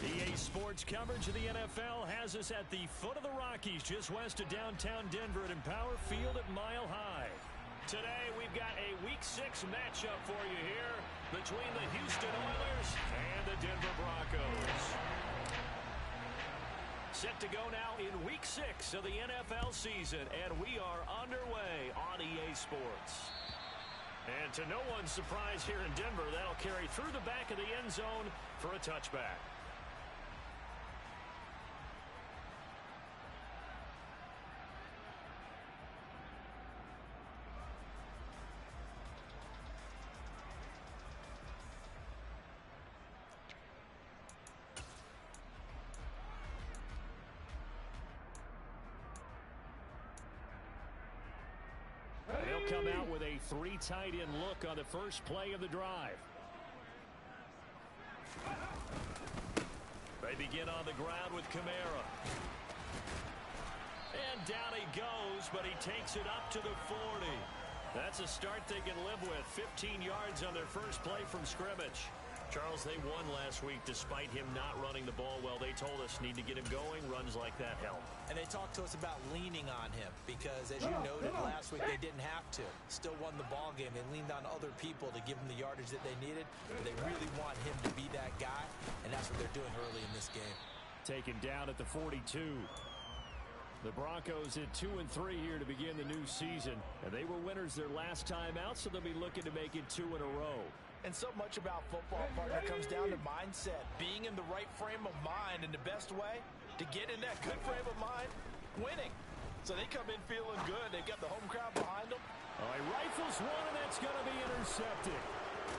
EA Sports coverage of the NFL has us at the foot of the Rockies, just west of downtown Denver at Empower Field at Mile High. Today, we've got a Week 6 matchup for you here between the Houston Oilers and the Denver Broncos. Set to go now in Week 6 of the NFL season, and we are underway on EA Sports. And to no one's surprise here in Denver, that'll carry through the back of the end zone for a touchback. They'll come out with a 3 tight end look on the first play of the drive. They begin on the ground with Kamara. And down he goes, but he takes it up to the 40. That's a start they can live with. 15 yards on their first play from scrimmage. Charles, they won last week despite him not running the ball well. They told us need to get him going. Runs like that help. And they talked to us about leaning on him because, as you noted last week, they didn't have to. Still won the ball game. They leaned on other people to give them the yardage that they needed. But they really want him to be that guy, and that's what they're doing early in this game. Taken down at the 42. The Broncos at 2-3 here to begin the new season. And they were winners their last time out, so they'll be looking to make it 2 in a row. And so much about football, partner, comes down to mindset. Being in the right frame of mind, and the best way to get in that good frame of mind, winning. So they come in feeling good. They've got the home crowd behind them. All right, rifles one, and that's going to be intercepted.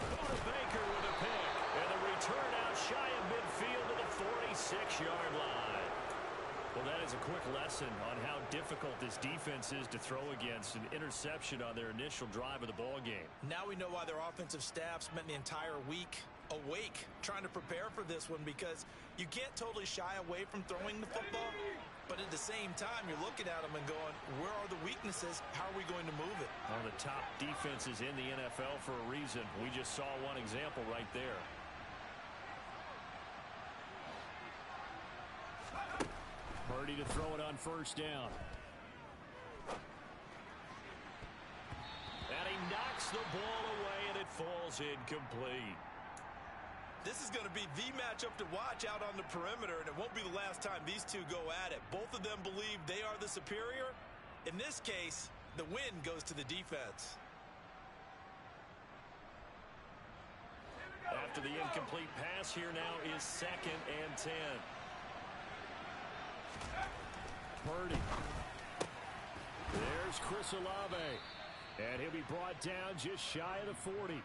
Buda Baker with a pick. And the return out shy of midfield to the 46-yard line. Well, that is a quick lesson on how difficult this defense is to throw against. An interception on their initial drive of the ball game. Now we know why their offensive staff spent the entire week awake trying to prepare for this one, because you can't totally shy away from throwing the football, but at the same time you're looking at them and going, where are the weaknesses? How are we going to move it? One of the top defenses in the NFL for a reason. We just saw one example right there. Purdy to throw it on first down. And he knocks the ball away, and it falls incomplete. This is going to be the matchup to watch out on the perimeter, and it won't be the last time these two go at it. Both of them believe they are the superior. In this case, the win goes to the defense. After the incomplete pass, here now is 2nd and 10. Purdy. There's Chris Olave. And he'll be brought down just shy of the 40.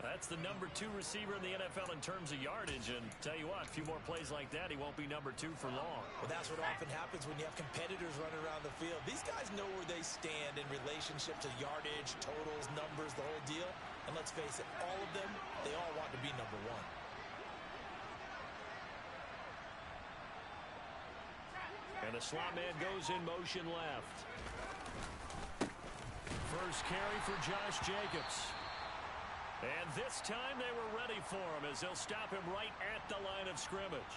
That's the number 2 receiver in the NFL in terms of yardage. And tell you what, a few more plays like that, he won't be number 2 for long. Well, that's what often happens when you have competitors running around the field. These guys know where they stand in relationship to yardage, totals, numbers, the whole deal. And let's face it, all of them, they all want to be number 1. And the slot man goes in motion left. First carry for Josh Jacobs. And this time they were ready for him as they'll stop him right at the line of scrimmage.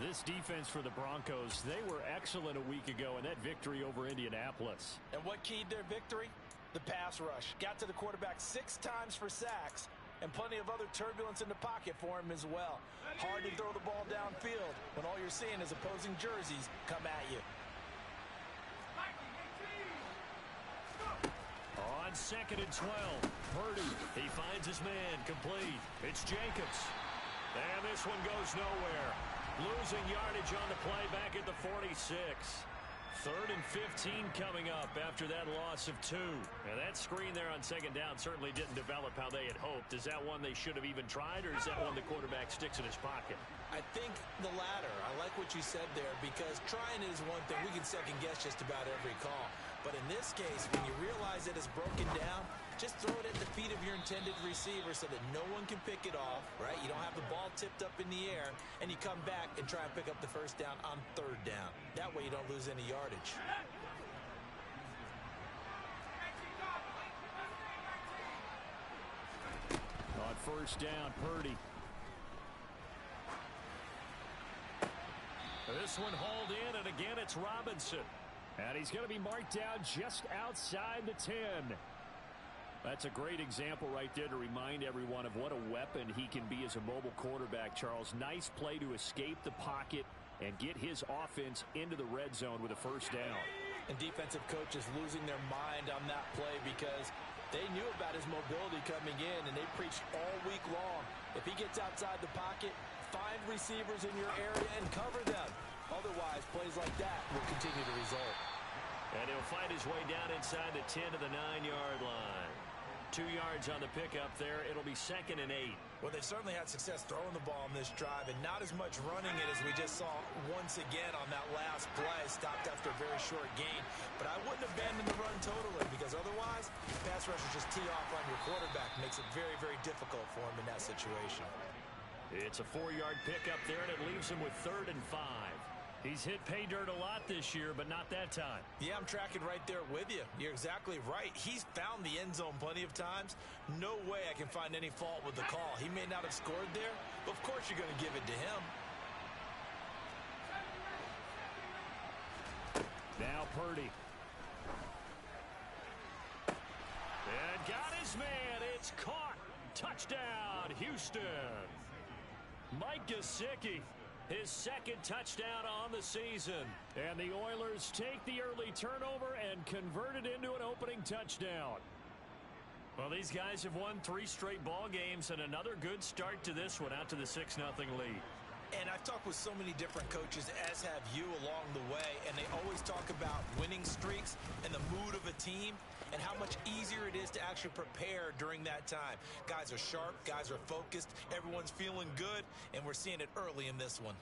This defense for the Broncos, they were excellent a week ago in that victory over Indianapolis. And what keyed their victory? The pass rush. Got to the quarterback 6 times for sacks. And plenty of other turbulence in the pocket for him as well. Hard to throw the ball downfield when all you're seeing is opposing jerseys come at you. On 2nd and 12, Purdy, he finds his man, complete. It's Jacobs. And this one goes nowhere. Losing yardage on the play back at the 46. 3rd and 15 coming up after that loss of 2. And that screen there on 2nd down certainly didn't develop how they had hoped. Is that one they should have even tried, or is that one the quarterback sticks in his pocket? I think the latter. I like what you said there, because trying it is one thing. We can second guess just about every call. But in this case, when you realize it is broken down, just throw it at the feet of your intended receiver so that no one can pick it off, right? You don't have the ball tipped up in the air, and you come back and try and pick up the first down on 3rd down. That way you don't lose any yardage. On first down, Purdy. This one hauled in, and again it's Robinson. And he's going to be marked down just outside the 10. That's a great example right there to remind everyone of what a weapon he can be as a mobile quarterback, Charles. Nice play to escape the pocket and get his offense into the red zone with a first down. And defensive coaches losing their mind on that play because they knew about his mobility coming in, and they preached all week long. If he gets outside the pocket, find receivers in your area and cover them. Otherwise, plays like that will continue to result. And he'll find his way down inside the 10 to the 9-yard line. 2 yards on the pickup there. It'll be 2nd and 8. Well, they've certainly had success throwing the ball in this drive, and not as much running it as we just saw once again on that last play. Stopped after a very short gain. But I wouldn't abandon the run totally, because otherwise, pass rushers just tee off on your quarterback. Makes it very, very difficult for him in that situation. It's a 4-yard pickup there, and it leaves him with 3rd and 5. He's hit pay dirt a lot this year, but not that time. Yeah, I'm tracking right there with you. You're exactly right. He's found the end zone plenty of times. No way I can find any fault with the call. He may not have scored there, but of course you're going to give it to him. Now Purdy. And got his man. It's caught. Touchdown, Houston. Mike Gesicki. His 2nd touchdown on the season. And the Oilers take the early turnover and convert it into an opening touchdown. Well, these guys have won 3 straight ball games and another good start to this one out to the 6-0 lead. And I've talked with so many different coaches, as have you, along the way, and they always talk about winning streaks and the mood of a team and how much easier it is to actually prepare during that time. Guys are sharp, guys are focused, everyone's feeling good, and we're seeing it early in this one.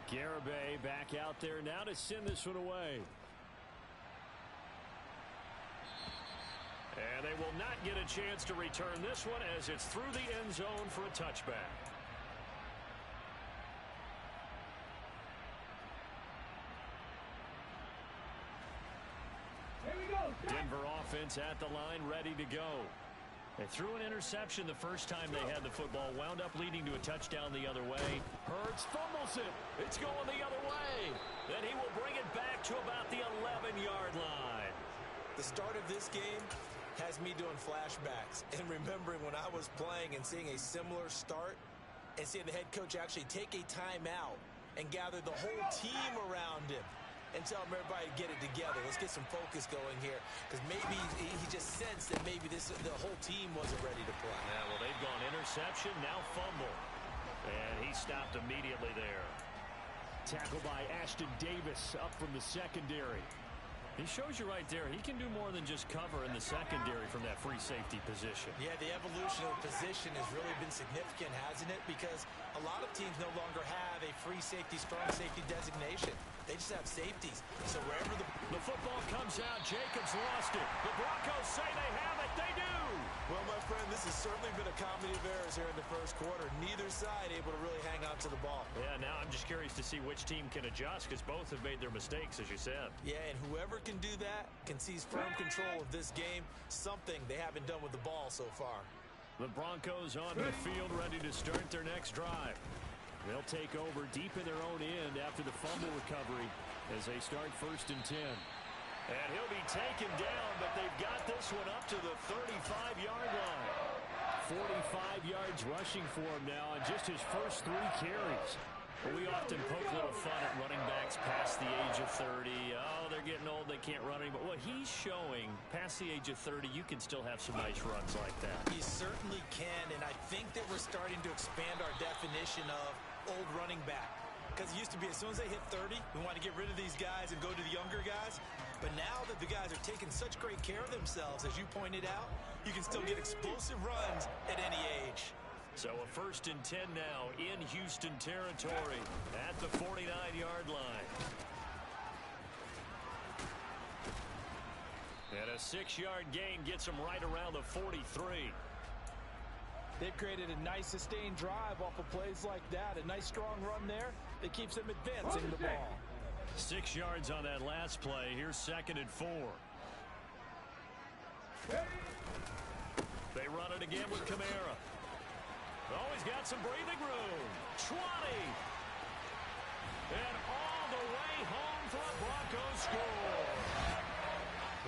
Garibay back out there now to send this one away. And they will not get a chance to return this one as it's through the end zone for a touchback. Denver offense at the line, ready to go. They threw an interception the first time they had the football, wound up leading to a touchdown the other way. Hurts fumbles it. It's going the other way. Then he will bring it back to about the 11-yard line. The start of this game has me doing flashbacks and remembering when I was playing and seeing a similar start and seeing the head coach actually take a timeout and gather the whole team around him and tell him everybody to get it together. Let's get some focus going here, because maybe he just sensed that maybe the whole team wasn't ready to play. Yeah, well, they've gone interception, now fumble. And he stopped immediately there. Tackled by Ashton Davis up from the secondary. He shows you right there, he can do more than just cover in the secondary from that free safety position. Yeah, the evolution of the position has really been significant, hasn't it? Because a lot of teams no longer have a free safety, strong safety designation. They just have safeties. So wherever the football comes out, Jacobs lost it. The Broncos say they have it. They do. Well, my friend, this has certainly been a comedy of errors here in the first quarter. Neither side able to really hang on to the ball. Yeah, now I'm just curious to see which team can adjust, because both have made their mistakes, as you said. Yeah, and whoever can do that can seize firm control of this game, something they haven't done with the ball so far. The Broncos onto the field, ready to start their next drive. They'll take over deep in their own end after the fumble recovery as they start 1st and 10. And he'll be taken down, but they've got this one up to the 35-yard line. 45 yards rushing for him now on just his first 3 carries. Well, we often poke a little fun at running backs past the age of 30. Oh, they're getting old, they can't run anymore. Well, he's showing past the age of 30, you can still have some nice runs like that. You certainly can, and I think that we're starting to expand our definition of old running back. Because it used to be as soon as they hit 30, we want to get rid of these guys and go to the younger guys. But now that the guys are taking such great care of themselves, as you pointed out, you can still get explosive runs at any age. So a 1st and 10 now in Houston territory at the 49-yard line. And a 6-yard gain gets them right around the 43. They've created a nice sustained drive off of plays like that. A nice strong run there that keeps them advancing the ball. 6 yards on that last play. Here's 2nd and 4. They run it again with Kamara. Oh, he's got some breathing room. 20. And all the way home for a Broncos score.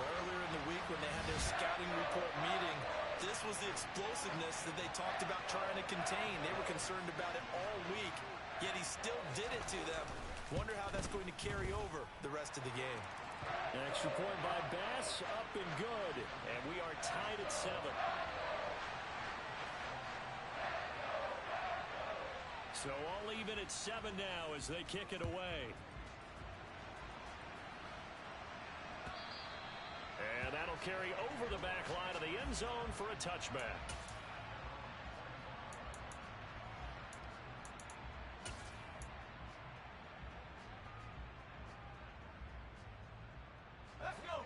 Earlier in the week when they had their scouting report meeting, this was the explosiveness that they talked about trying to contain. They were concerned about it all week, yet he still did it to them. Wonder how that's going to carry over the rest of the game. An extra point by Bass, up and good. And we are tied at 7. So all even at 7 now as they kick it away. And that'll carry over the back line of the end zone for a touchback.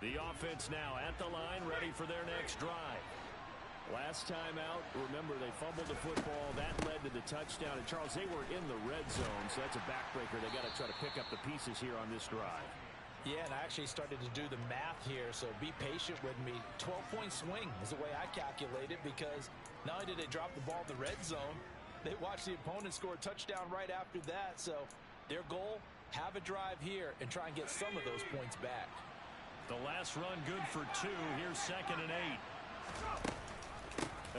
The offense now at the line, ready for their next drive. Last time out, remember, they fumbled the football. That led to the touchdown. And, Charles, they were in the red zone, so that's a backbreaker. They got to try to pick up the pieces here on this drive. Yeah, and I actually started to do the math here, so be patient with me. 12-point swing is the way I calculate it, because not only did they drop the ball in the red zone, they watched the opponent score a touchdown right after that. So their goal, have a drive here and try and get some of those points back. The last run good for 2. Here's 2nd and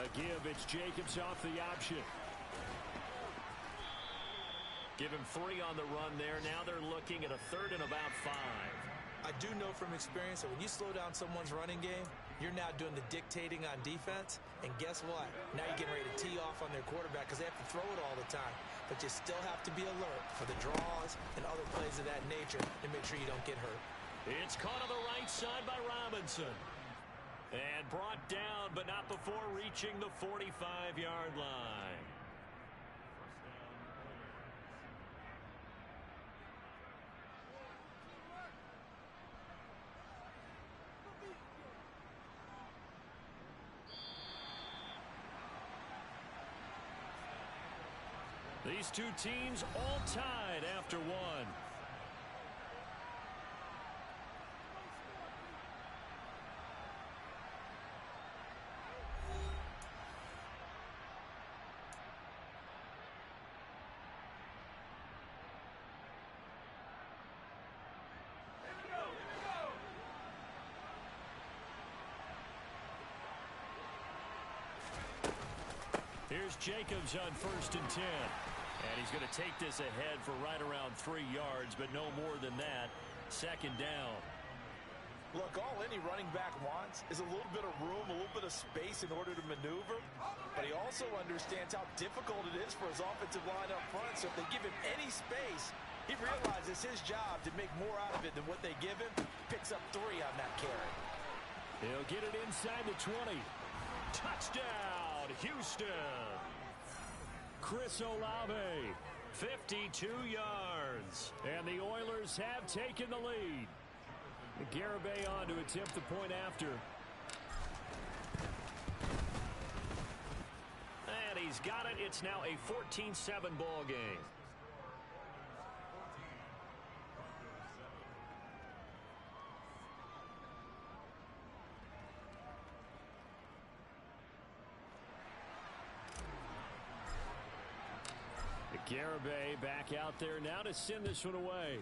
8. A give, it's Jacobs off the option. Give him 3 on the run there. Now they're looking at a 3rd and about 5. I do know from experience that when you slow down someone's running game, you're now doing the dictating on defense. And guess what? Now you're getting ready to tee off on their quarterback because they have to throw it all the time. But you still have to be alert for the draws and other plays of that nature to make sure you don't get hurt. It's caught on the right side by Robinson. And brought down, but not before reaching the 45-yard line. These two teams all tied after 1. Here's Jacobs on 1st and 10. And he's going to take this ahead for right around 3 yards, but no more than that. 2nd down. Look, all any running back wants is a little bit of room, a little bit of space in order to maneuver. But he also understands how difficult it is for his offensive line up front. So if they give him any space, he realizes his job to make more out of it than what they give him. Picks up 3 on that carry. He'll get it inside the 20. Touchdown, Houston. Chris Olave, 52 yards. And the Oilers have taken the lead. Garibay on to attempt the point after. And he's got it. It's now a 14-7 ball game. Garibay back out there now to send this one away.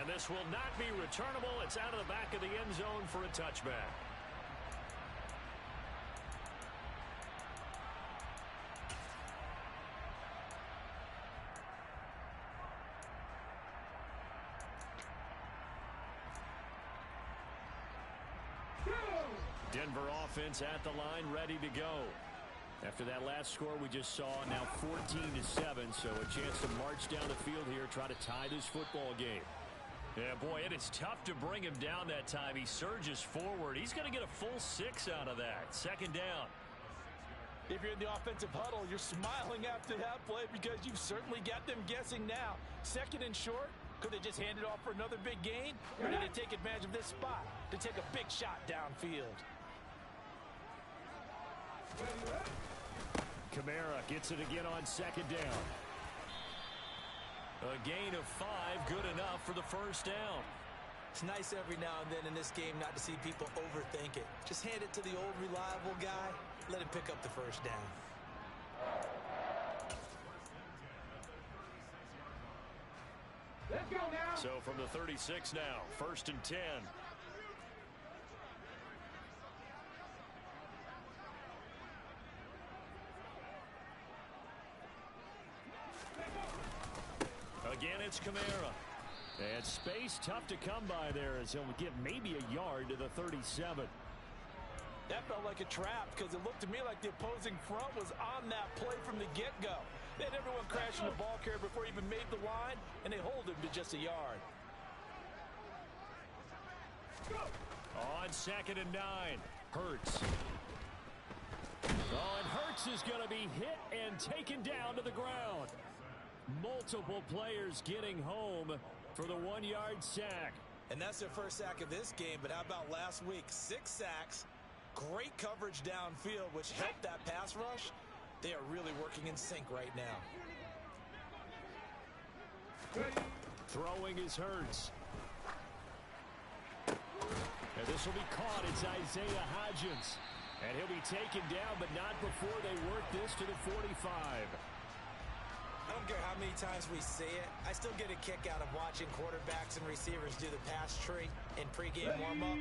And this will not be returnable. It's out of the back of the end zone for a touchback. Denver offense at the line, ready to go. After that last score we just saw, now 14-7, so a chance to march down the field here, try to tie this football game. Yeah, boy, it is tough to bring him down that time. He surges forward. He's going to get a full 6 out of that. 2nd down. If you're in the offensive huddle, you're smiling after that play because you've certainly got them guessing now. 2nd and short. Could they just hand it off for another big gain? Or did they take advantage of this spot to take a big shot downfield? Kamara gets it again on 2nd down. A gain of 5, good enough for the 1st down. It's nice every now and then in this game not to see people overthink it. Just hand it to the old reliable guy. Let him pick up the first down. Let's go now. So from the 36 now, 1st and 10. Again, it's Kamara. And space tough to come by there as he'll give maybe a yard to the 37. That felt like a trap because it looked to me like the opposing front was on that play from the get-go. They had everyone crashing the ball carrier before he even made the line, and they hold him to just a yard. On 2nd and 9, Hurts. Oh, and Hurts is going to be hit and taken down to the ground. Multiple players getting home for the 1-yard sack. And that's their first sack of this game, but how about last week? 6 sacks, great coverage downfield, which helped that pass rush. They are really working in sync right now. Throwing is Hurts. And this will be caught. It's Isaiah Hodgins. And he'll be taken down, but not before they work this to the 45. I don't care how many times we see it. I still get a kick out of watching quarterbacks and receivers do the pass tree in pregame warm-up.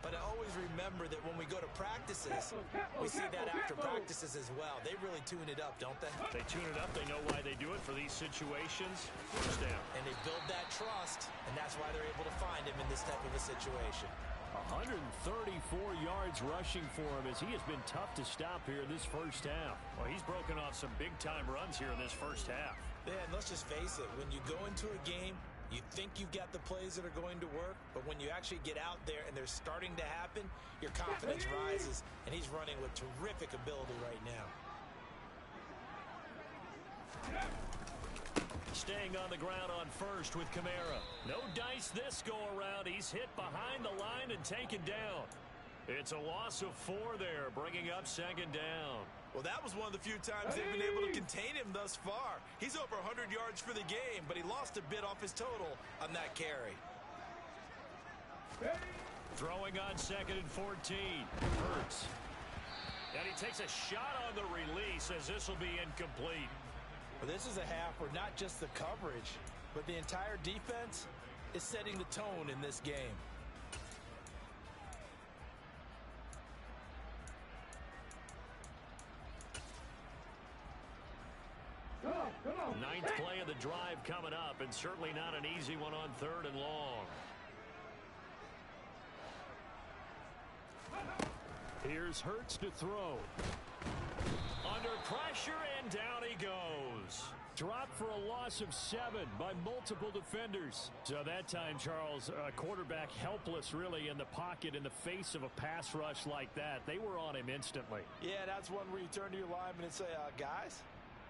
But I always remember that when we go to practices, we see that after practices as well. They really tune it up, don't they? They tune it up. They know why they do it for these situations. First down. And they build that trust, and that's why they're able to find him in this type of a situation. 134 yards rushing for him as he has been tough to stop here in this first half. Well, he's broken off some big-time runs here in this first half. Yeah, and let's just face it. When you go into a game, you think you've got the plays that are going to work, but when you actually get out there and they're starting to happen, your confidence rises, and he's running with terrific ability right now. Staying on the ground on first with Kamara. No dice this go-around. He's hit behind the line and taken down. It's a loss of 4 there, bringing up 2nd down. Well, that was one of the few times they've been able to contain him thus far. He's over 100 yards for the game, but he lost a bit off his total on that carry. Throwing on 2nd and 14. Hurts. And he takes a shot on the release as this will be incomplete. Well, this is a half where not just the coverage, but the entire defense is setting the tone in this game. Come on. 9th play of the drive coming up, and certainly not an easy one on 3rd and long. Here's Hurts to throw. Under pressure, and down he goes. Dropped for a loss of 7 by multiple defenders. So that time, Charles, quarterback helpless really in the pocket in the face of a pass rush like that. They were on him instantly. Yeah, that's one where you turn to your lineman and say, guys,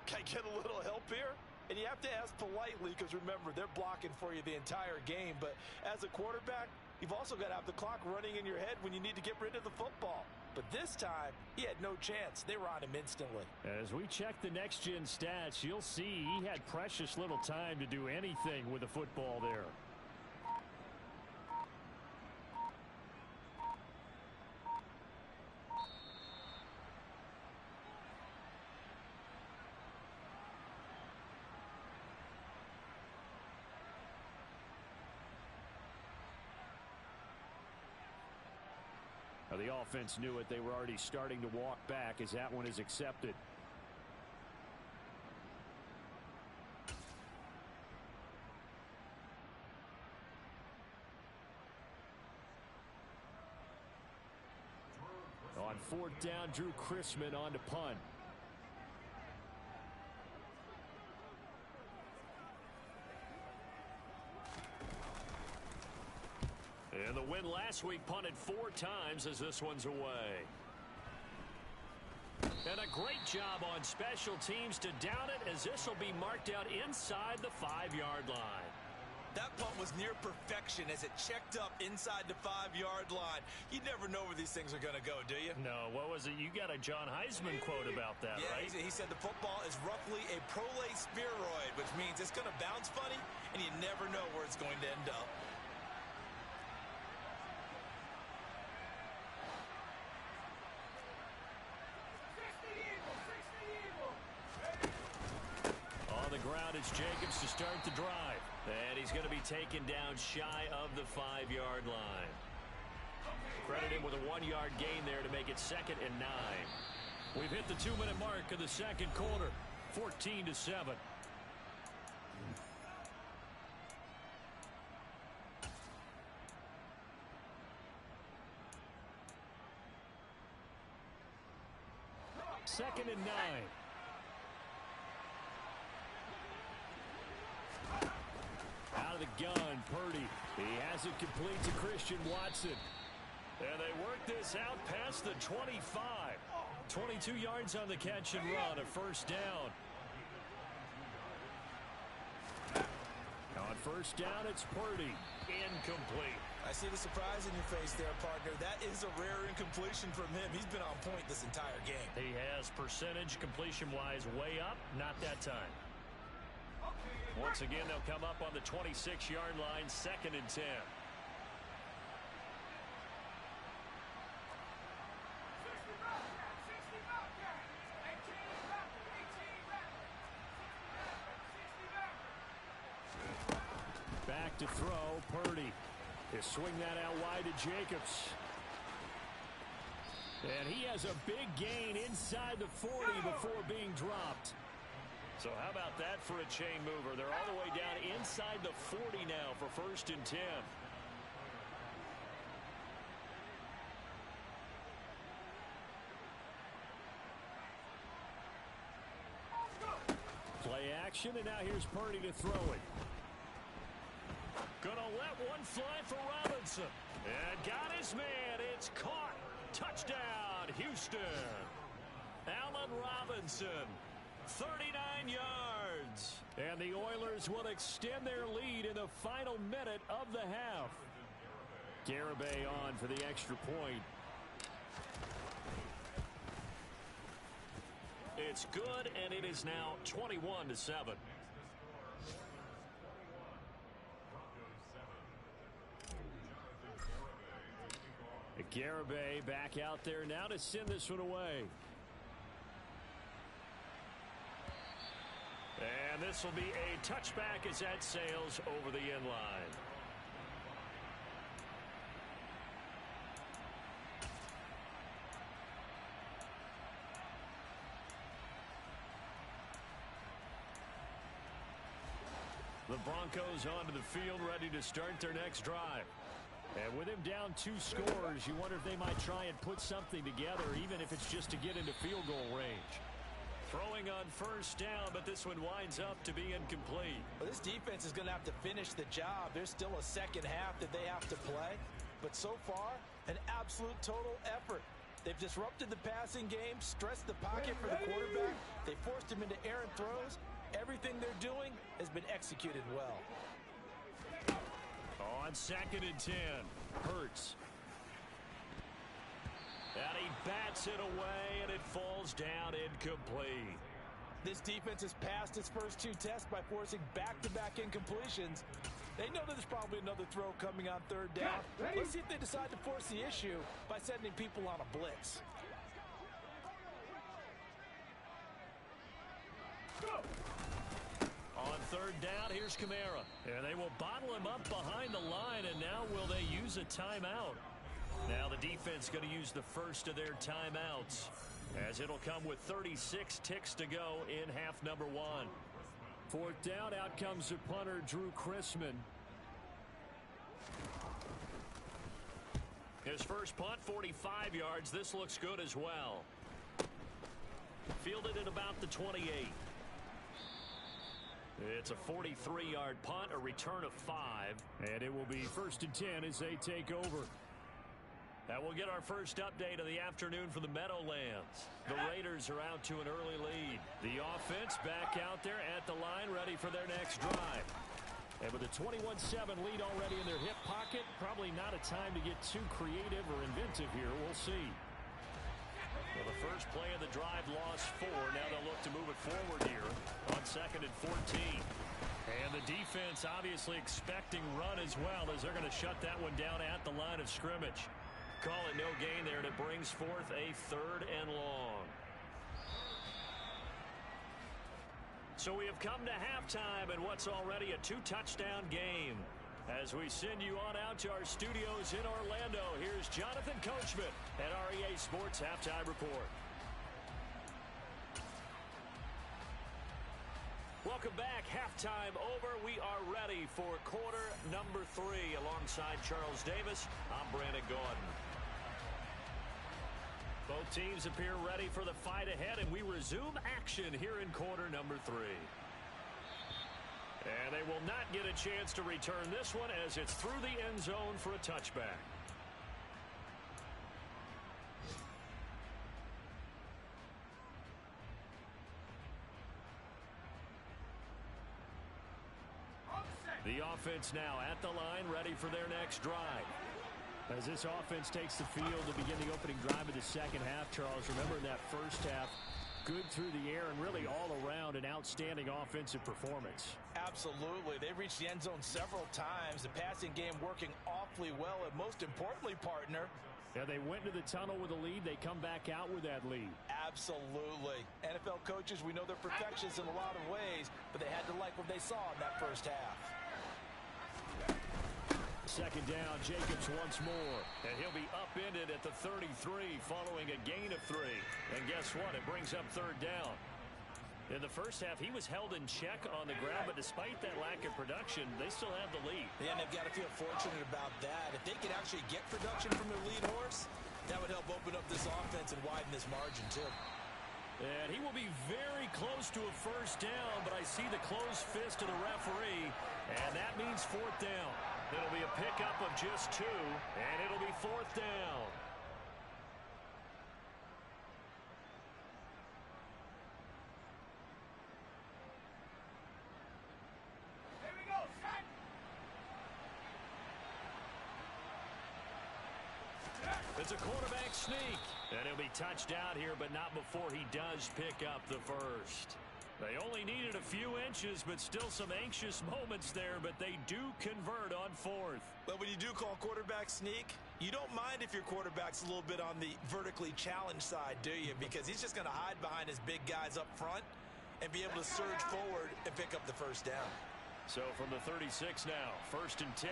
can I get a little help here? And you have to ask politely because, remember, they're blocking for you the entire game. But as a quarterback, you've also got to have the clock running in your head when you need to get rid of the football. But this time, he had no chance. They were on him instantly. As we check the next-gen stats, you'll see he had precious little time to do anything with the football there. The offense knew it. They were already starting to walk back as that one is accepted. On 4th down, Drew Chrisman on to punt. And the win last week punted 4 times as this one's away. And a great job on special teams to down it as this will be marked out inside the 5-yard line. That punt was near perfection as it checked up inside the 5-yard line. You never know where these things are going to go, do you? No, what was it? You got a John Heisman quote about that, yeah, right? He said the football is roughly a prolate spheroid, which means it's going to bounce funny, and you never know where it's going to end up. on is Jacobs to start the drive. And he's going to be taken down shy of the 5-yard line. Credit him with a 1-yard gain there to make it 2nd and 9. We've hit the 2-minute mark of the second quarter. 14-7. Second and 9. Out of the gun, Purdy. He has it complete to Christian Watson. And they work this out past the 25. 22 yards on the catch and run, a first down. On first down, it's Purdy. Incomplete. I see the surprise in your face there, partner. That is a rare incompletion from him. He's been on point this entire game. He has percentage completion-wise way up, not that time. Once again, they'll come up on the 26-yard line, 2nd and 10. Back to throw, Purdy. He'll swing that out wide to Jacobs. And he has a big gain inside the 40 before being dropped. So how about that for a chain mover? They're all the way down inside the 40 now for 1st and 10. Play action, and now here's Purdy to throw it. Gonna let one fly for Robinson. And got his man. It's caught. Touchdown, Houston. Allen Robinson, 39 yards. And the Oilers will extend their lead in the final minute of the half. Garibay on for the extra point. It's good, and it is now 21-7. Garibay back out there now to send this one away. And this will be a touchback as that sails over the end line. The Broncos onto the field, ready to start their next drive. And with him down 2 scores, you wonder if they might try and put something together, even if it's just to get into field goal range. Throwing on first down, but this one winds up to be incomplete. Well, this defense is going to have to finish the job. There's still a second half that they have to play. But so far, an absolute total effort. They've disrupted the passing game, stressed the pocket for the quarterback. They forced him into errant throws. Everything they're doing has been executed well. On 2nd and 10, Hurts. And he bats it away, and it falls down incomplete. This defense has passed its first 2 tests by forcing back-to-back incompletions. They know that there's probably another throw coming on 3rd down. Let's see if they decide to force the issue by sending people on a blitz. On 3rd down, here's Kamara. And they will bottle him up behind the line, and now will they use a timeout? Now the defense going to use the first of their timeouts, as it'll come with 36 ticks to go in half number 1. 4th down, out comes the punter, Drew Chrisman. His first punt, 45 yards. This looks good as well. Fielded at about the 28. It's a 43-yard punt, a return of 5. And it will be 1st and 10 as they take over. And we'll get our first update of the afternoon for the Meadowlands. The Raiders are out to an early lead. The offense back out there at the line, ready for their next drive. And with a 21-7 lead already in their hip pocket, probably not a time to get too creative or inventive here. We'll see. Well, the first play of the drive lost 4. Now they'll look to move it forward here on 2nd and 14. And the defense obviously expecting run as well, as they're going to shut that one down at the line of scrimmage. Call it no gain there, and it brings forth a 3rd and long. So we have come to halftime in what's already a 2-touchdown game. As we send you on out to our studios in Orlando, here's Jonathan Coachman at REA Sports Halftime Report. Welcome back. Halftime over. We are ready for quarter number 3. Alongside Charles Davis, I'm Brandon Gaudin. Both teams appear ready for the fight ahead, and we resume action here in quarter number 3. And they will not get a chance to return this one as it's through the end zone for a touchback. The offense now at the line, ready for their next drive. As this offense takes the field to begin the opening drive of the second half, Charles, remember in that first half, good through the air and really all around an outstanding offensive performance. Absolutely. They reached the end zone several times. The passing game working awfully well, and most importantly, partner, yeah, they went to the tunnel with a lead. They come back out with that lead. Absolutely. NFL coaches, we know they're perfectionists in a lot of ways, but they had to like what they saw in that first half. Second down, Jacobs once more. And he'll be upended at the 33 following a gain of 3. And guess what? It brings up third down. In the first half, he was held in check on the ground, but despite that lack of production, they still have the lead. Yeah, and they've got to feel fortunate about that. If they could actually get production from their lead horse, that would help open up this offense and widen this margin, too. And he will be very close to a first down, but I see the closed fist of the referee, and that means fourth down. It'll be a pickup of just 2, and it'll be fourth down. Here we go, set. It's a quarterback sneak, and he'll be touched out here, but not before he does pick up the first. They only needed a few inches, but still some anxious moments there, but they do convert on fourth. But when you do call quarterback sneak, you don't mind if your quarterback's a little bit on the vertically challenged side, do you? Because he's just going to hide behind his big guys up front and be able to surge forward and pick up the first down. So from the 36 now, 1st and 10.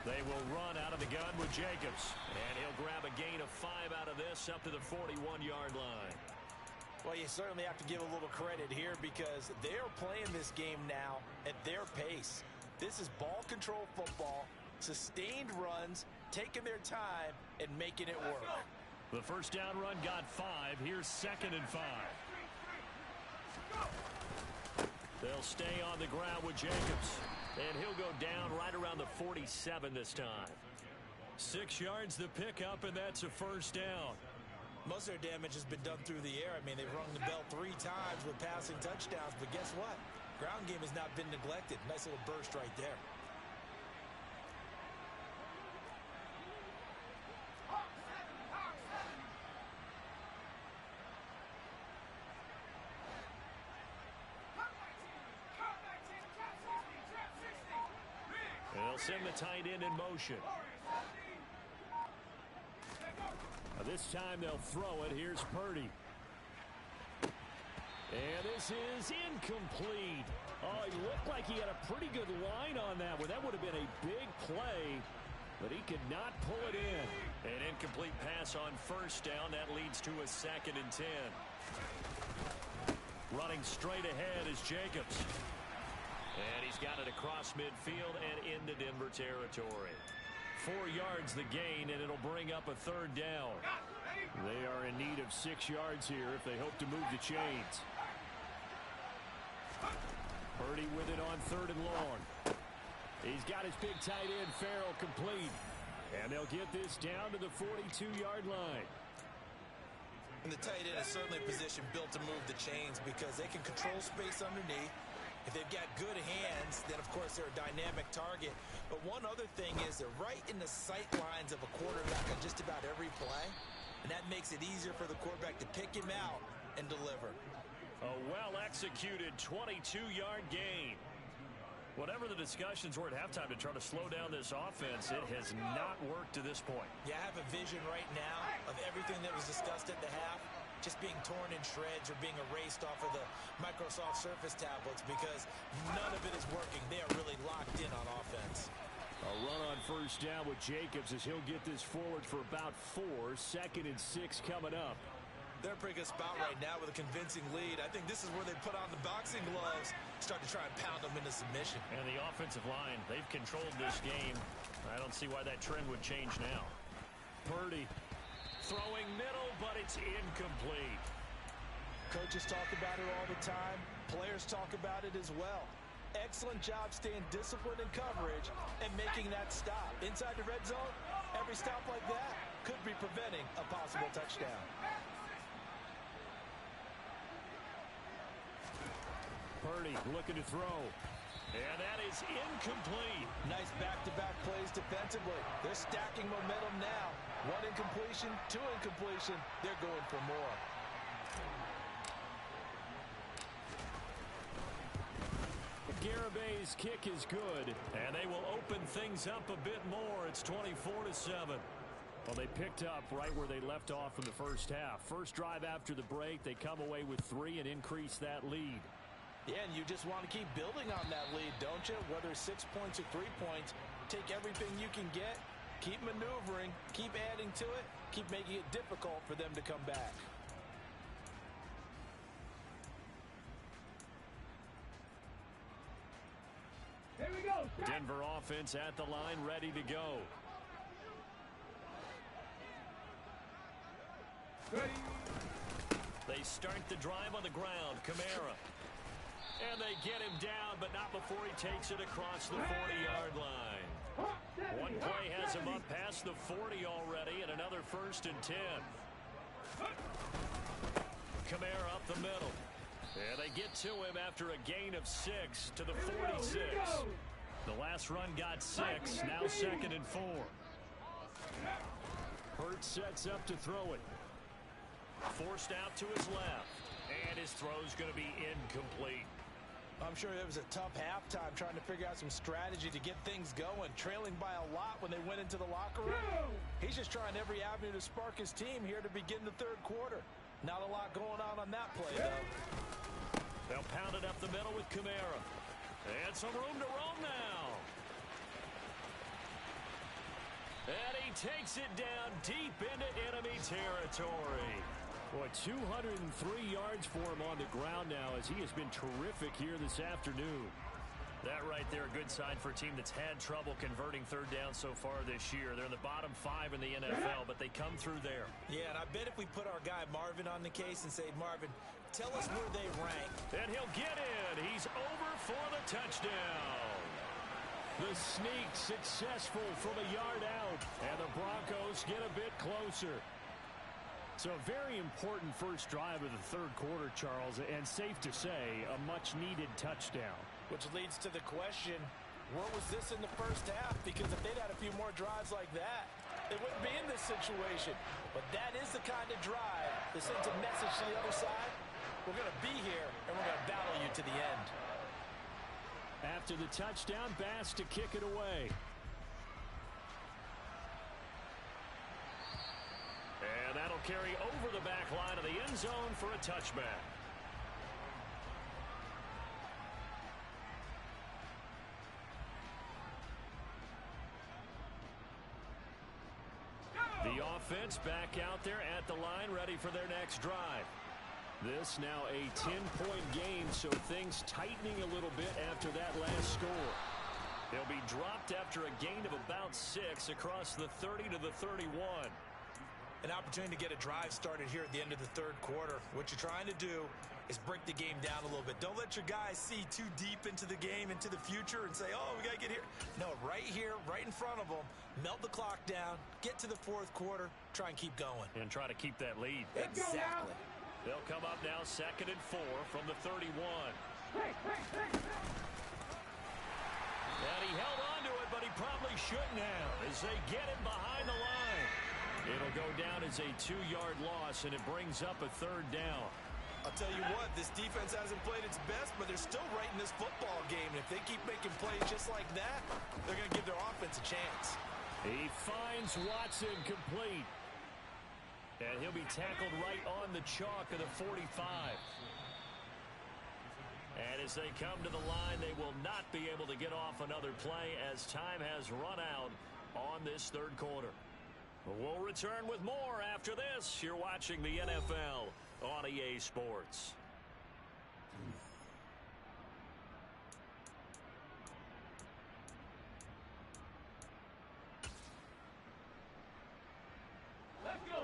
They will run out of the gun with Jacobs, and he'll grab a gain of 5 out of this up to the 41-yard line. Well, you certainly have to give a little credit here because they're playing this game now at their pace. This is ball control football, sustained runs, taking their time, and making it work. The first down run got 5. Here's 2nd and 5. They'll stay on the ground with Jacobs, and he'll go down right around the 47 this time. 6 yards the pickup, and that's a first down. Most of their damage has been done through the air. I mean, they've rung the bell 3 times with passing touchdowns, but guess what? Ground game has not been neglected. Nice little burst right there. And they'll send the tight end in motion. This time they'll throw it. Here's Purdy. And this is incomplete. Oh, he looked like he had a pretty good line on that one. That would have been a big play, but he could not pull it in. An incomplete pass on first down. That leads to a 2nd and 10. Running straight ahead is Jacobs. And he's got it across midfield and into Denver territory. 4 yards the gain, and it'll bring up a 3rd down. They are in need of 6 yards here if they hope to move the chains. Purdy with it on 3rd and long. He's got his big tight end, Farrell, complete. And they'll get this down to the 42-yard line. And the tight end is certainly a position built to move the chains because they can control space underneath. If they've got good hands, then, of course, they're a dynamic target. But one other thing is they're right in the sight lines of a quarterback on just about every play, and that makes it easier for the quarterback to pick him out and deliver. A well-executed 22-yard gain. Whatever the discussions were at halftime to try to slow down this offense, it has not worked to this point. Yeah, I have a vision right now of everything that was discussed at the half just being torn in shreds or being erased off of the Microsoft Surface tablets because none of it is working. They are really locked in on offense. A run on first down with Jacobs as he'll get this forward for about 4. 2nd and 6 coming up. They're a pretty good spot right now with a convincing lead. I think this is where they put on the boxing gloves, start to try and pound them into submission. And the offensive line, they've controlled this game. I don't see why that trend would change now. Purdy throwing middle, but it's incomplete. Coaches talk about it all the time. Players talk about it as well. Excellent job staying disciplined in coverage and making that stop. Inside the red zone, every stop like that could be preventing a possible touchdown. Purdy looking to throw. And that is incomplete. Nice back-to-back plays defensively. They're stacking momentum now. 1 incompletion, 2 incompletion. They're going for more. Garabay's kick is good, and they will open things up a bit more. It's 24-7. Well, they picked up right where they left off in the first half. First drive after the break, they come away with 3 and increase that lead. Yeah, and you just want to keep building on that lead, don't you? Whether it's 6 points or 3 points, take everything you can get, keep maneuvering, keep adding to it, keep making it difficult for them to come back. Here we go. Denver offense at the line, ready to go. Ready. They start the drive on the ground. Kamara. And they get him down, but not before he takes it across the 40-yard line. One play has him up past the 40 already, and another 1st and 10. Kamara up the middle. And they get to him after a gain of 6 to the 46. The last run got 6, now 2nd and 4. Hurts sets up to throw it. Forced out to his left. And his throw's going to be incomplete. I'm sure it was a tough halftime trying to figure out some strategy to get things going. Trailing by a lot when they went into the locker room. He's just trying every avenue to spark his team here to begin the 3rd quarter. Not a lot going on that play, though. They'll pound it up the middle with Kamara. And some room to roam now. And he takes it down deep into enemy territory. Boy, 203 yards for him on the ground now as he has been terrific here this afternoon. That right there, a good sign for a team that's had trouble converting 3rd down so far this year. They're in the bottom 5 in the NFL, but they come through there. Yeah, and I bet if we put our guy Marvin on the case and say, Marvin, tell us where they rank. And he'll get in. He's over for the touchdown. The sneak successful from a yard out, and the Broncos get a bit closer. So a very important first drive of the 3rd quarter, Charles, and safe to say, a much-needed touchdown. Which leads to the question, where was this in the first half? Because if they'd had a few more drives like that, they wouldn't be in this situation. But that is the kind of drive that sends a message to the other side. We're going to be here, and we're going to battle you to the end. After the touchdown, Bass to kick it away. And that'll carry over the back line of the end zone for a touchback. The offense back out there at the line, ready for their next drive. This now a 10-point game, so things tightening a little bit after that last score. They'll be dropped after a gain of about 6 across the 30 to the 31. An opportunity to get a drive started here at the end of the 3rd quarter. What you're trying to do is break the game down a little bit. Don't let your guys see too deep into the game, into the future, and say, oh, we got to get here. No, right here, right in front of them, melt the clock down, get to the 4th quarter, try and keep going. And try to keep that lead. Exactly. They'll come up now 2nd and 4 from the 31. And he held on to it, but he probably shouldn't have as they get him behind the line. It'll go down as a 2-yard loss, and it brings up a 3rd down. I'll tell you what, this defense hasn't played its best, but they're still right in this football game. And if they keep making plays just like that, they're going to give their offense a chance. He finds Watson complete. And he'll be tackled right on the chalk of the 45. And as they come to the line, they will not be able to get off another play as time has run out on this third quarter. We'll return with more after this. You're watching the NFL on EA Sports. Let's go.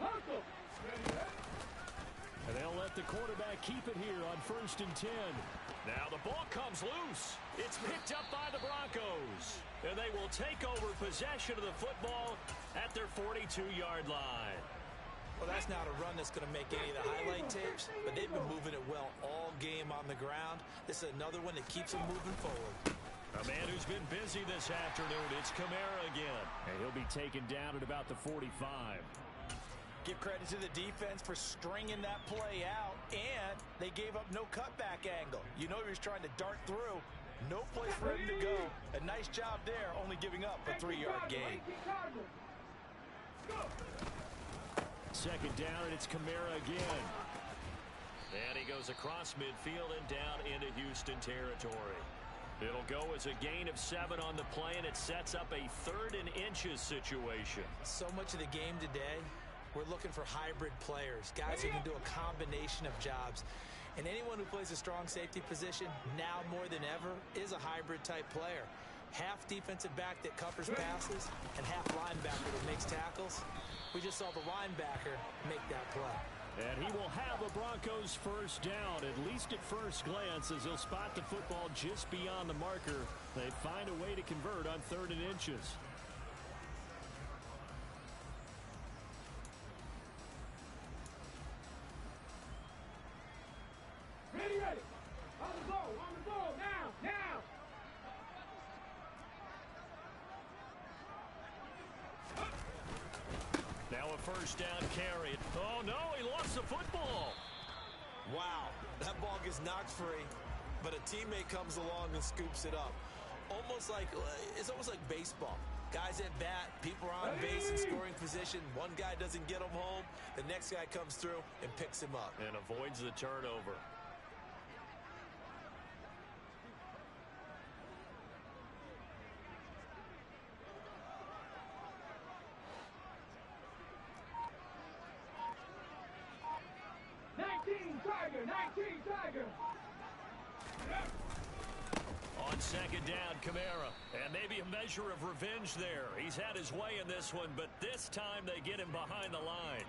Hustle. And they'll let the quarterback keep it here on 1st and 10. Now the ball comes loose. It's picked up by the Broncos. And they will take over possession of the football at their 42-yard line. Well, that's not a run that's going to make any of the highlight tapes, but they've been moving it well all game on the ground. This is another one that keeps them moving forward. A man who's been busy this afternoon, it's Kamara again. And he'll be taken down at about the 45. Give credit to the defense for stringing that play out, and they gave up no cutback angle. You know he was trying to dart through. No place for him to go. A nice job there, only giving up a 3-yard gain. Second down, and it's Kamara again. And he goes across midfield and down into Houston territory. It'll go as a gain of 7 on the play, and it sets up a 3rd and inches situation. So much of the game today, we're looking for hybrid players, guys who can do a combination of jobs. And anyone who plays a strong safety position, now more than ever, is a hybrid type player. Half defensive back that covers passes and half linebacker that makes tackles. We just saw the linebacker make that play. And he will have a Broncos first down, at least at first glance, as he'll spot the football just beyond the marker. They find a way to convert on 3rd and inches. Ready. On the ball, now. Now a first down carry. Oh, no, he lost the football. Wow, that ball gets knocked free, but a teammate comes along and scoops it up. It's almost like baseball. Guys at bat, people are on base in scoring position. One guy doesn't get him home. The next guy comes through and picks him up. And avoids the turnover. Tiger. On second down, Kamara. And maybe a measure of revenge there. He's had his way in this one, but this time they get him behind the line.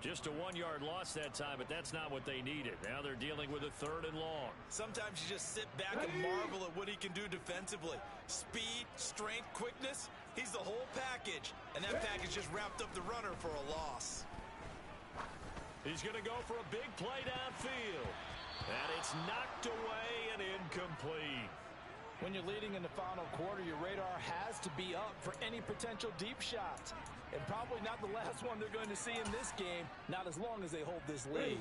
Just a 1-yard loss that time, but that's not what they needed. Now they're dealing with a 3rd and long. Sometimes you just sit back and marvel at what he can do defensively. Speed, strength, quickness. He's the whole package. And that package just wrapped up the runner for a loss. He's going to go for a big play downfield. And it's knocked away and incomplete. When you're leading in the final quarter, your radar has to be up for any potential deep shots. And probably not the last one they're going to see in this game, not as long as they hold this lead.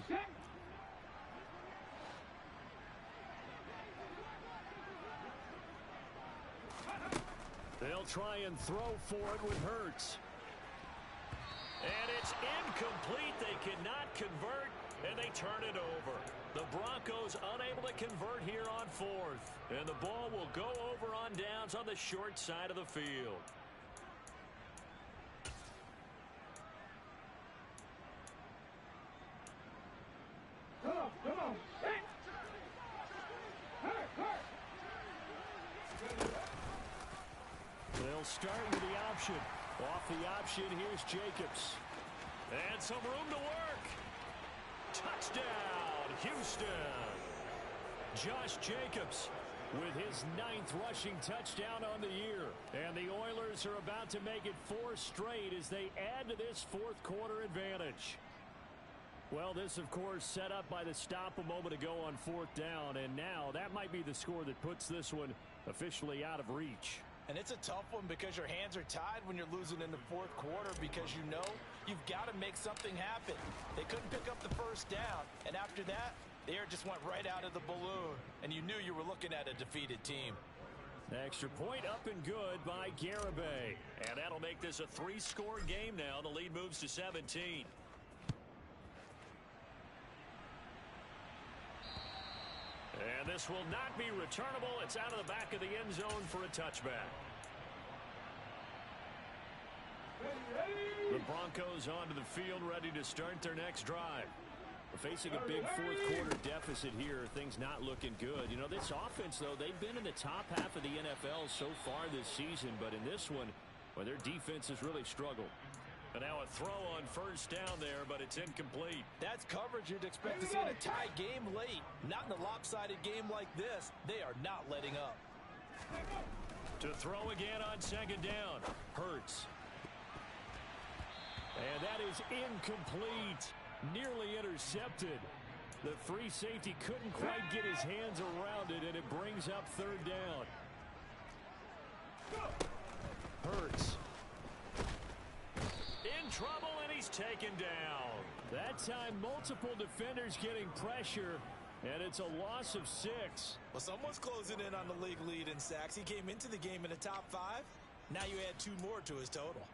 They'll try and throw for it with Hurts. And it's incomplete. They cannot convert, and they turn it over. The Broncos unable to convert here on 4th. And the ball will go over on downs on the short side of the field. Come on. They'll start with the option. Off the option, here's Jacobs. And some room to work. Touchdown, Houston. Josh Jacobs with his 9th rushing touchdown on the year. And the Oilers are about to make it 4 straight as they add to this 4th quarter advantage. Well, this, of course, set up by the stop a moment ago on 4th down. And now that might be the score that puts this one officially out of reach. And it's a tough one because your hands are tied when you're losing in the 4th quarter because you've got to make something happen. They couldn't pick up the first down, and after that, The air just went right out of the balloon, and you knew you were looking at a defeated team. Extra point up and good by Garibay. And that'll make this a 3-score game now. The lead moves to 17. And this will not be returnable. It's out of the back of the end zone for a touchback. The Broncos onto the field, ready to start their next drive. Facing a big fourth-quarter deficit here, things not looking good. You know, this offense, though, they've been in the top half of the NFL so far this season, but in this one, well, their defense has really struggled. And now a throw on first down there, but it's incomplete. That's coverage you'd expect to see in a tie game late. Not in a lopsided game like this. They are not letting up. To throw again on second down. Hurts. And that is incomplete. Nearly intercepted. The free safety couldn't quite get his hands around it, and it brings up third down. Hurts. In trouble, and he's taken down. That time, multiple defenders getting pressure, and it's a loss of 6. Well, someone's closing in on the league lead in sacks. He came into the game in the top 5. Now you add 2 more to his total.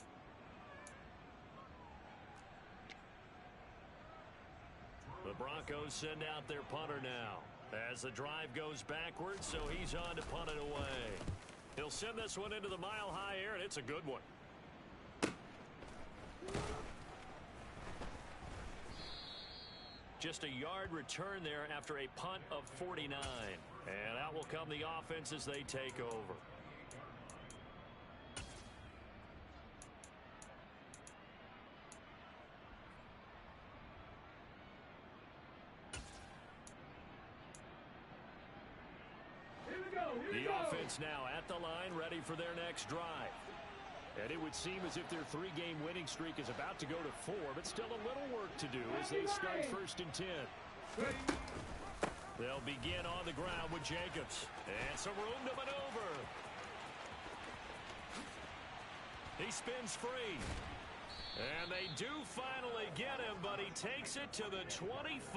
The Broncos send out their punter now as the drive goes backwards, so he's on to punt it away. He'll send this one into the mile-high air, and it's a good one. Just a yard return there after a punt of 49. And out will come the offense as they take over. The offense now at the line, ready for their next drive. And it would seem as if their 3-game winning streak is about to go to 4, but still a little work to do as they start first and 10. They'll begin on the ground with Jacobs. And some room to maneuver. He spins free. And they do finally get him, but he takes it to the 25.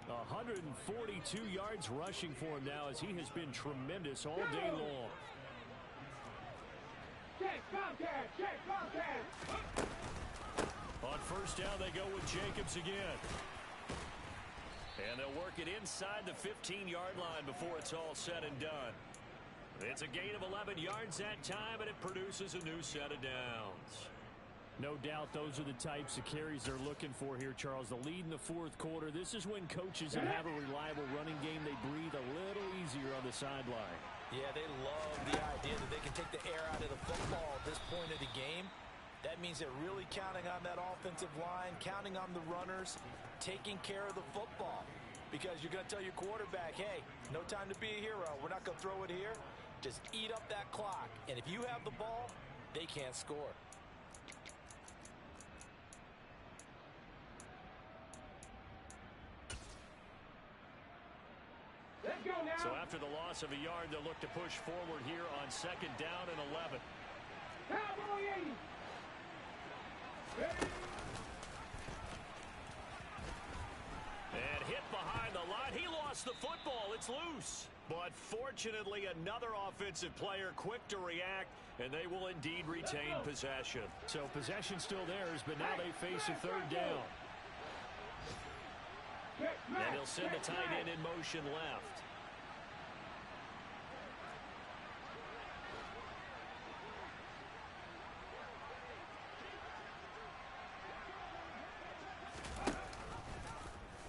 142 yards rushing for him now as he has been tremendous all day long. Check contact, check contact. On first down, they go with Jacobs again. And they'll work it inside the 15-yard line before it's all said and done. It's a gain of 11 yards that time, and it produces a new set of downs. No doubt those are the types of carries they're looking for here, Charles. The lead in the fourth quarter. This is when coaches that have a reliable running game, they breathe a little easier on the sideline. Yeah, they love the idea that they can take the air out of the football at this point of the game. That means they're really counting on that offensive line, counting on the runners, taking care of the football. Because you're going to tell your quarterback, hey, no time to be a hero. We're not going to throw it here. Just eat up that clock. And if you have the ball, they can't score. So after the loss of a yard, they'll look to push forward here on second down and 11. Cowboy 80. And hit behind the line. He lost the football. It's loose. But fortunately, another offensive player quick to react, and they will indeed retain possession. So possession still theirs, but now they face a third down. And he'll send the tight end in motion left.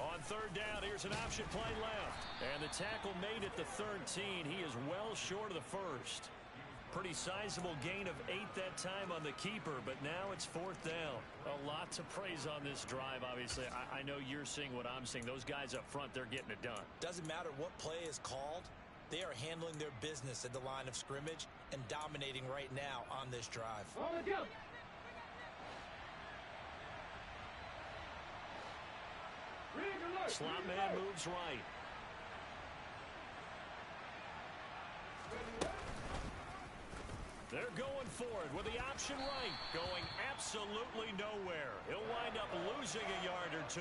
On third down, here's an option play left. And the tackle made at the 13. He is well short of the first. Pretty sizable gain of 8 that time on the keeper, but now it's fourth down. A lot to praise on this drive, obviously. I know you're seeing what I'm seeing. Those guys up front, they're getting it done. Doesn't matter what play is called. They are handling their business at the line of scrimmage and dominating right now on this drive. On the jump. Slot man moves right. They're going for it with the option right. Going absolutely nowhere. He'll wind up losing a yard or two.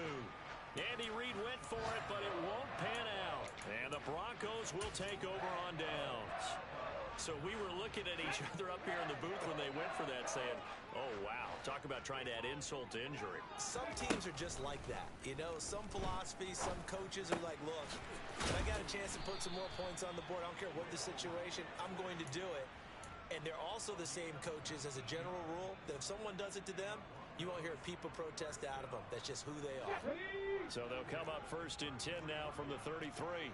Andy Reid went for it, but it won't pan out. And the Broncos will take over on downs. So we were looking at each other up here in the booth when they went for that saying, oh, wow, talk about trying to add insult to injury. Some teams are just like that. You know, some philosophies, some coaches are like, look, when I got a chance to put some more points on the board, I don't care what the situation, I'm going to do it. And they're also the same coaches as a general rule that if someone does it to them, you won't hear people protest out of them. That's just who they are. So they'll come up 1st and 10 now from the 33.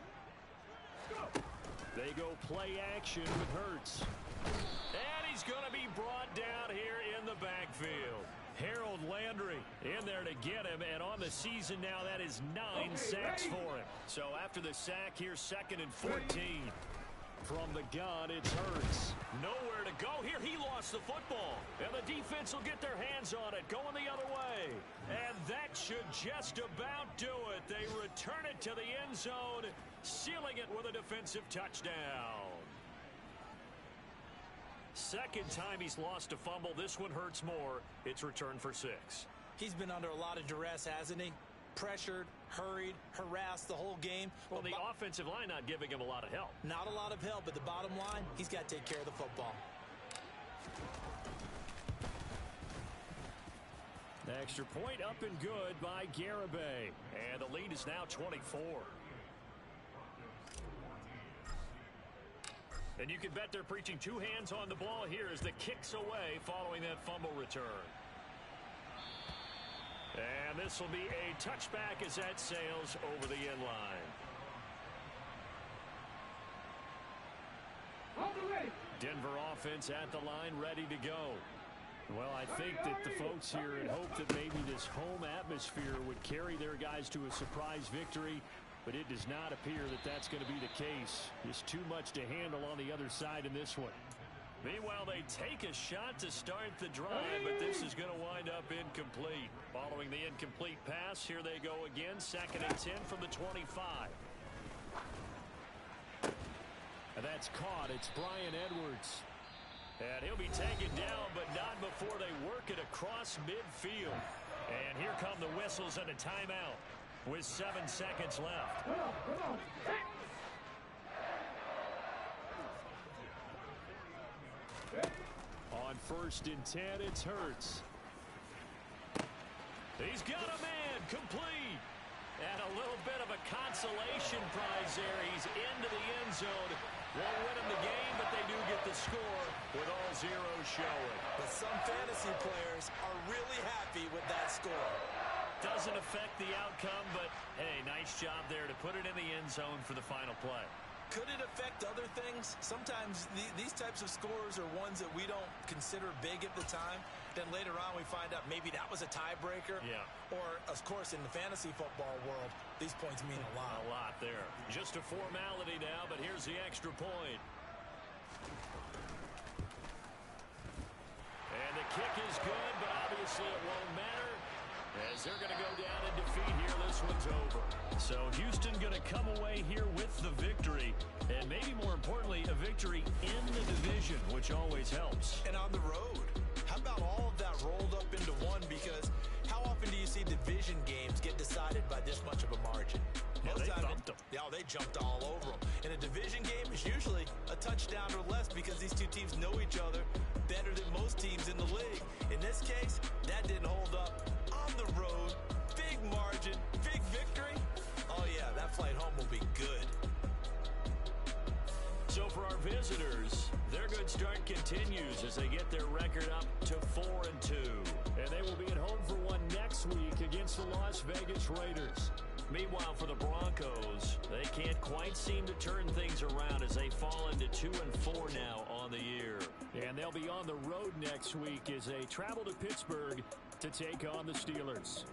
They go play action with Hurts. And he's going to be brought down here in the backfield. Harold Landry in there to get him, and on the season now, that is 9 sacks for him. So after the sack, here's 2nd and 14. From the gun, it's Hurts. Nowhere to go here. He lost the football. And the defense will get their hands on it, going the other way. And that should just about do it. They return it to the end zone, sealing it with a defensive touchdown. Second time he's lost a fumble. This one hurts more. It's returned for 6. He's been under a lot of duress, hasn't he? Pressured, hurried, harassed the whole game. Well, the offensive line not giving him a lot of help. Not a lot of help, but the bottom line, he's got to take care of the football. Extra point up and good by Garibay. And the lead is now 24. And you can bet they're preaching 2 hands on the ball here as the kick's away following that fumble return. And this will be a touchback as that sails over the end line. Denver offense at the line, ready to go. Well, I think that the folks here had hoped that maybe this home atmosphere would carry their guys to a surprise victory, but it does not appear that that's going to be the case. Just too much to handle on the other side in this one. Meanwhile, they take a shot to start the drive, but this is going to wind up incomplete. Following the incomplete pass, here they go again, 2nd and 10 from the 25. And that's caught. It's Brian Edwards. And he'll be taken down, but not before they work it across midfield. And here come the whistles and a timeout with 7 seconds left. On 1st and 10, it's Hurts. He's got a man, complete. And a little bit of a consolation prize there. He's into the end zone. Won't win him the game, but they do get the score with all zeros showing. But some fantasy players are really happy with that score. Doesn't affect the outcome, but hey, nice job there to put it in the end zone for the final play. Could it affect other things? Sometimes these types of scores are ones that we don't consider big at the time. Then later on we find out maybe that was a tiebreaker. Yeah. Or, of course, in the fantasy football world, these points mean a lot. A lot there. Just a formality now, but here's the extra point. And the kick is good, but obviously it won't matter, as they're going to go down in defeat here. This one's over. So Houston going to come away here with the victory, and maybe more importantly, a victory in the division, which always helps. And on the road. How about all of that rolled up into one? Because how often do you see division games get decided by this much of a margin? Yeah, they thumped them. Yeah, they jumped all over them. And a division game is usually a touchdown or less because these two teams know each other better than most teams in the league. In this case, that didn't hold up. On the road, big margin, big victory. Oh, yeah, that flight home will be good. So for our visitors, their good start continues as they get their record up to 4-2. And they will be at home for one next week against the Las Vegas Raiders. Meanwhile, for the Broncos, they can't quite seem to turn things around as they fall into 2-4 now on the year. And they'll be on the road next week as they travel to Pittsburgh to take on the Steelers.